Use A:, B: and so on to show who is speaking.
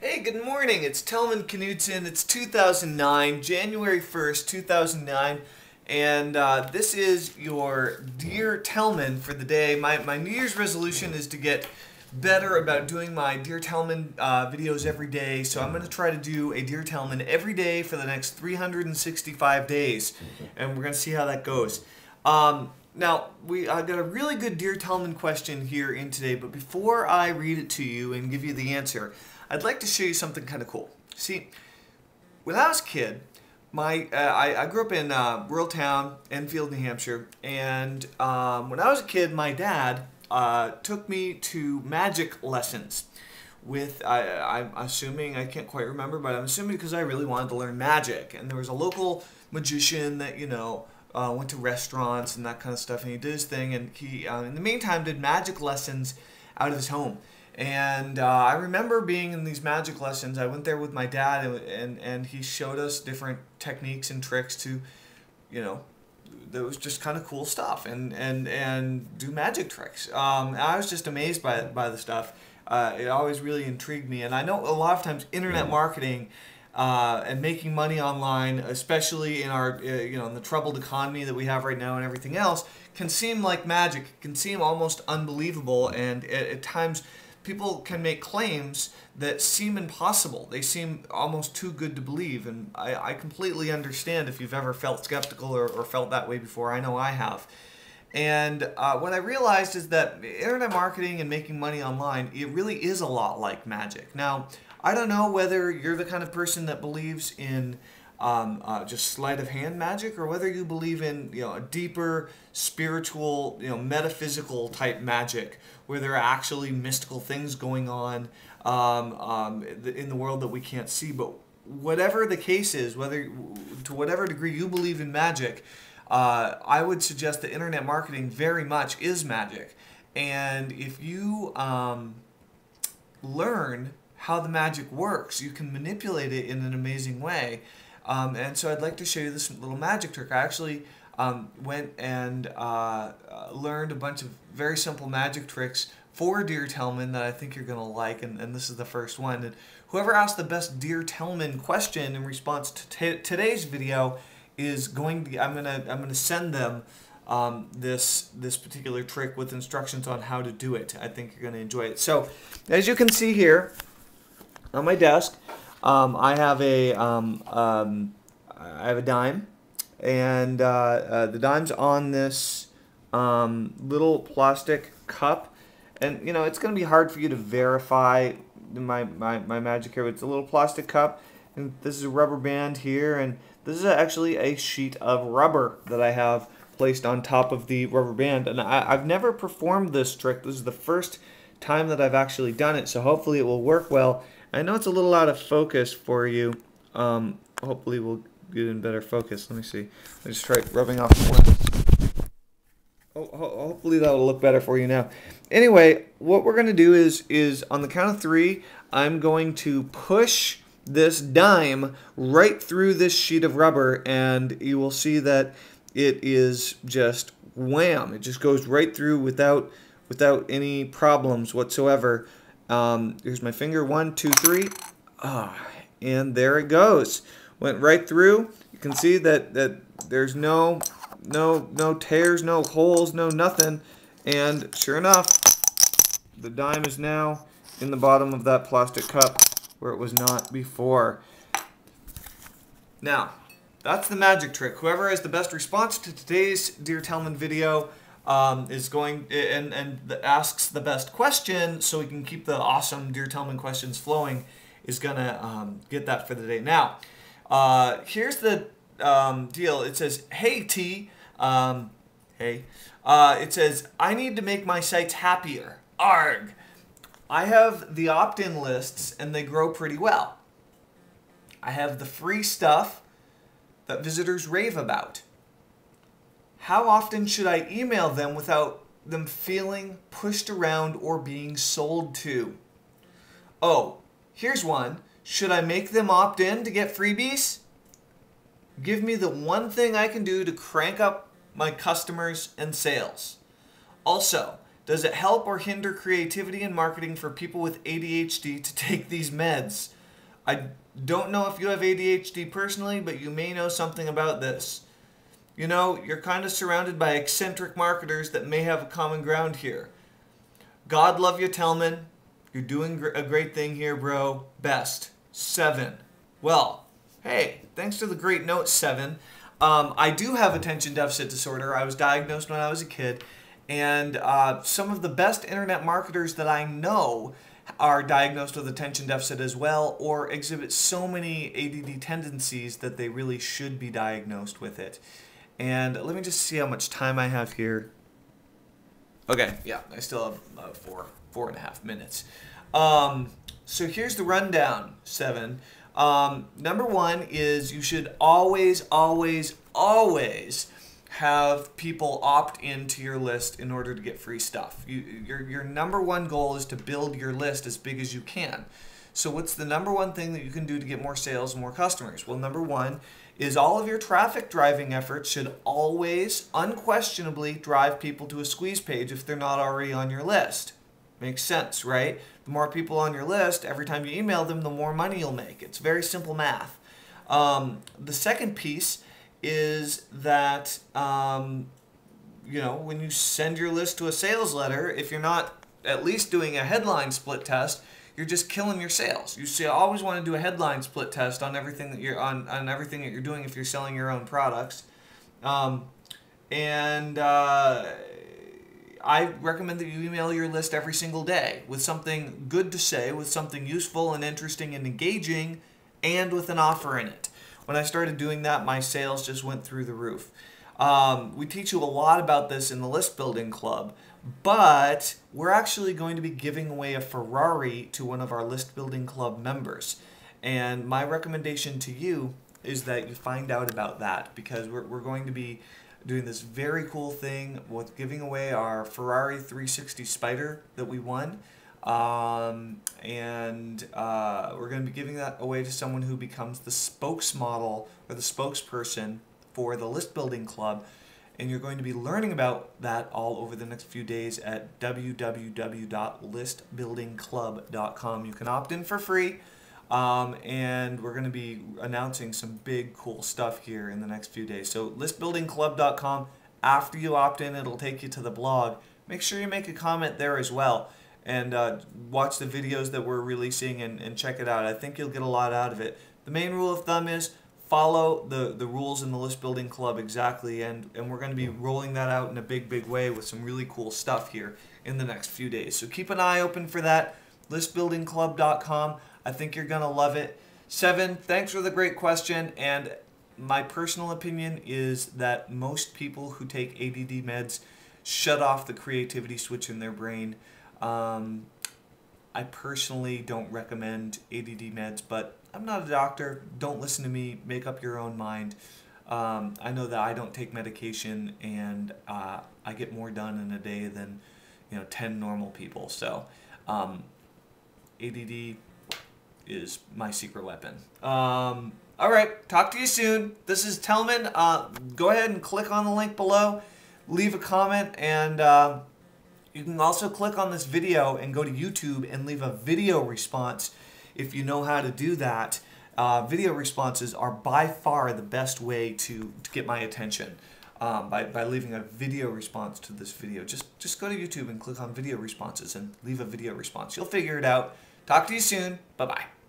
A: Hey, good morning. It's Tellman Knudson. It's 2009, January 1st, 2009, and this is your Dear Tellman for the day. My New Year's resolution is to get better about doing my Dear Tellman videos every day, so I'm going to try to do a Dear Tellman every day for the next 365 days, and we're going to see how that goes. Now, I got a really good Dear Tellman question here in today, but before I read it to you and give you the answer, I'd like to show you something kind of cool. See, when I was a kid, I grew up in rural town, Enfield, New Hampshire, and when I was a kid, my dad took me to magic lessons with, I'm assuming, I can't quite remember, but I'm assuming because I really wanted to learn magic. And there was a local magician that, went to restaurants and that kind of stuff, and he did his thing, and he, in the meantime, did magic lessons out of his home. And I remember being in these magic lessons. I went there with my dad, and he showed us different techniques and tricks to, that was just kind of cool stuff, and do magic tricks. I was just amazed by the stuff. It always really intrigued me, and I know a lot of times internet marketing and making money online, especially in our in the troubled economy that we have right now and everything else, can seem like magic. It can seem almost unbelievable, and at times people can make claims that seem impossible. They seem almost too good to believe, and I completely understand if you've ever felt skeptical or felt that way before. I know I have. And what I realized is that internet marketing and making money online, it really is a lot like magic. Now, I don't know whether you're the kind of person that believes in just sleight of hand magic, or whether you believe in a deeper spiritual, metaphysical type magic, where there are actually mystical things going on in the world that we can't see. But whatever the case is, to whatever degree you believe in magic, I would suggest that internet marketing very much is magic. And if you learn how the magic works, you can manipulate it in an amazing way. And so I'd like to show you this little magic trick. I actually went and learned a bunch of very simple magic tricks for Dear Tellman that I think you're going to like, and this is the first one. And whoever asked the best Dear Tellman question in response to today's video is going to, I'm gonna send them this particular trick with instructions on how to do it. I think you're going to enjoy it. So, as you can see here on my desk, I have a dime, and the dime's on this little plastic cup, and it's going to be hard for you to verify my magic here. But it's a little plastic cup, and this is a rubber band here, and this is actually a sheet of rubber that I have placed on top of the rubber band. And I've never performed this trick. This is the first time that I've actually done it, so hopefully it will work well. I know it's a little out of focus for you. Hopefully we'll get in better focus. Let me see. Let me just try rubbing off the lens. Oh, hopefully that will look better for you now. Anyway, what we're going to do is on the count of 3, I'm going to push this dime right through this sheet of rubber, and you will see that it is just wham. It just goes right through without any problems whatsoever. Here's my finger. 1, 2, 3. And there it goes. Went right through. You can see that there's no tears, no holes, no nothing. And sure enough, the dime is now in the bottom of that plastic cup where it was not before. Now, that's the magic trick. Whoever has the best response to today's Dear Tellman video is going and asks the best question, so we can keep the awesome Dear Tellman questions flowing, is gonna get that for the day. Now, here's the deal. It says, "Hey T, hey." It says, "I need to make my sites happier. Arrrg. I have the opt-in lists, and they grow pretty well. I have the free stuff that visitors rave about. How often should I email them without them feeling pushed around or being sold to? Oh, here's one. Should I make them opt in to get freebies? Give me the one thing I can do to crank up my customers and sales. Also, Does it help or hinder creativity and marketing for people with ADHD to take these meds? I don't know if you have ADHD personally, but you may know something about this. You know, you're kind of surrounded by eccentric marketers that may have a common ground here. God love you, Tellman. You're doing a great thing here, bro. Best. 7. Well, hey, thanks to the great note, 7. I do have attention deficit disorder. I was diagnosed when I was a kid. And some of the best internet marketers that I know are diagnosed with attention deficit as well, or exhibit so many ADD tendencies that they really should be diagnosed with it. And let me just see how much time I have here. Okay, yeah, I still have 4.5 minutes. So here's the rundown, 7. Number 1 is you should always, always, always have people opt into your list in order to get free stuff. Your number 1 goal is to build your list as big as you can. So what's the number 1 thing that you can do to get more sales and more customers? Well, number 1 is all of your traffic driving efforts should always, unquestionably, drive people to a squeeze page if they're not already on your list. Makes sense, right? The more people on your list, every time you email them, the more money you'll make. It's very simple math. The second piece is that, you know, when you send your list to a sales letter, if you're not at least doing a headline split test, you're just killing your sales. You always want to do a headline split test on everything that you're on everything that you're doing if you're selling your own products. I recommend that you email your list every single day with something good to say, with something useful and interesting and engaging, and with an offer in it. When I started doing that, my sales just went through the roof. We teach you a lot about this in the List Building Club, but we're actually going to be giving away a Ferrari to one of our List Building Club members. And my recommendation to you is that you find out about that, because we're going to be doing this very cool thing with giving away our Ferrari 360 Spider that we won. We're going to be giving that away to someone who becomes the spokesmodel or the spokesperson for the List Building Club. And you're going to be learning about that all over the next few days at www.listbuildingclub.com. You can opt in for free. And we're going to be announcing some big cool stuff here in the next few days. So listbuildingclub.com. After you opt in, it'll take you to the blog. Make sure you make a comment there as well, and watch the videos that we're releasing and check it out. I think you'll get a lot out of it. The main rule of thumb is follow the rules in the List Building Club exactly, and we're going to be rolling that out in a big way with some really cool stuff here in the next few days. So keep an eye open for that. listbuildingclub.com. I think you're going to love it. 7, thanks for the great question. And my personal opinion is that most people who take ADD meds shut off the creativity switch in their brain. I personally don't recommend ADD meds, but I'm not a doctor. Don't listen to me. Make up your own mind. I know that I don't take medication, and I get more done in a day than 10 normal people. So ADD is my secret weapon. All right, talk to you soon. This is Tellman. Go ahead and click on the link below. Leave a comment, and you can also click on this video and go to YouTube and leave a video response if you know how to do that. Video responses are by far the best way to get my attention. By leaving a video response to this video. Just go to YouTube and click on video responses and leave a video response. You'll figure it out. Talk to you soon. Bye-bye.